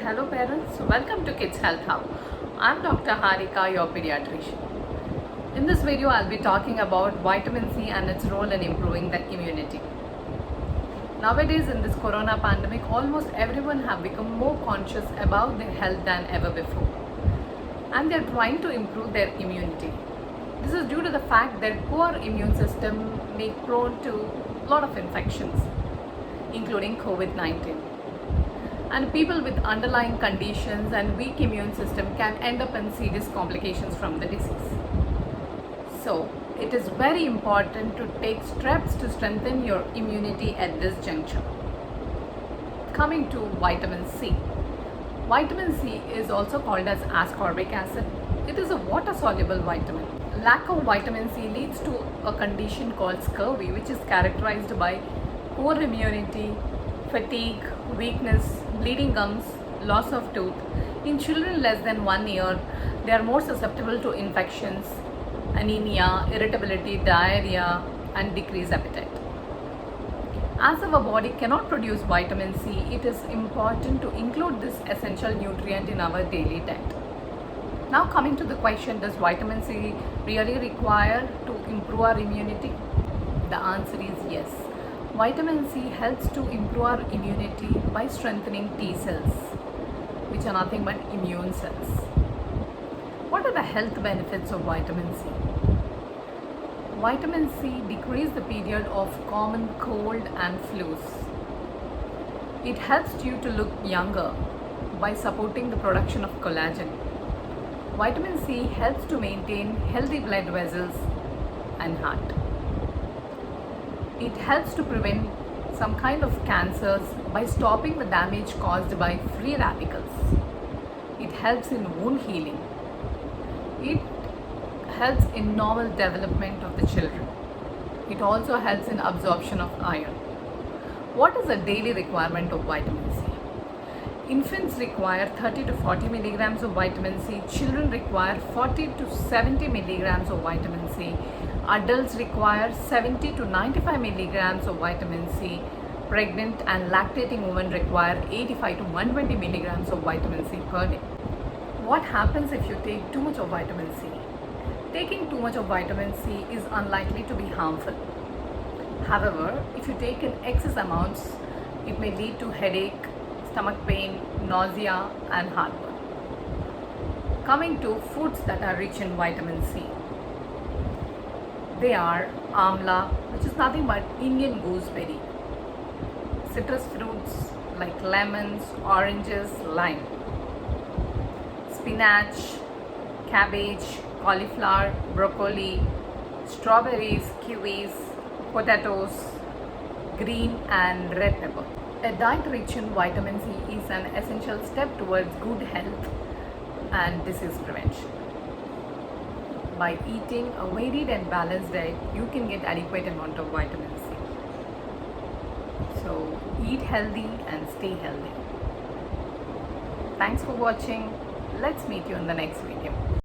Hello parents, welcome to Kids Health Hub. I'm Dr. Harika, your pediatrician. In this video, I'll be talking about vitamin C and its role in improving the immunity. Nowadays in this corona pandemic, almost everyone have become more conscious about their health than ever before. And they're trying to improve their immunity. This is due to the fact that poor immune system may prone to a lot of infections, including COVID-19. And people with underlying conditions and weak immune system can end up in serious complications from the disease. So it is very important to take steps to strengthen your immunity at this juncture. Coming to vitamin C. Vitamin C is also called as ascorbic acid. It is a water-soluble vitamin. Lack of vitamin C leads to a condition called scurvy, which is characterized by poor immunity, fatigue, weakness, bleeding gums, loss of tooth. In children less than 1 year, they are more susceptible to infections, anemia, irritability, diarrhea, and decreased appetite. As our body cannot produce vitamin C, it is important to include this essential nutrient in our daily diet. Now coming to the question, does vitamin C really require to improve our immunity? The answer is yes. Vitamin C helps to improve our immunity by strengthening T cells, which are nothing but immune cells. What are the health benefits of vitamin C? Vitamin C decreases the period of common cold and flus. It helps you to look younger by supporting the production of collagen. Vitamin C helps to maintain healthy blood vessels and heart. It helps to prevent some kind of cancers by stopping the damage caused by free radicals. It helps in wound healing. It helps in normal development of the children. It also helps in absorption of iron. What is the daily requirement of vitamin C? Infants require 30 to 40 milligrams of vitamin C. Children require 40 to 70 milligrams of vitamin C. Adults require 70 to 95 milligrams of vitamin C. Pregnant and lactating women require 85 to 120 milligrams of vitamin C per day. What happens if you take too much of vitamin C? Taking too much of vitamin C is unlikely to be harmful. However, if you take in excess amounts, it may lead to headache, stomach pain, nausea, and heartburn. Coming to foods that are rich in vitamin C. They are amla, which is nothing but Indian gooseberry, citrus fruits like lemons, oranges, lime, spinach, cabbage, cauliflower, broccoli, strawberries, kiwis, potatoes, green and red pepper. A diet rich in vitamin C is an essential step towards good health and disease prevention. By eating a varied and balanced diet, you can get adequate amount of vitamin C. So eat healthy and stay healthy. Thanks for watching. Let's meet you in the next video.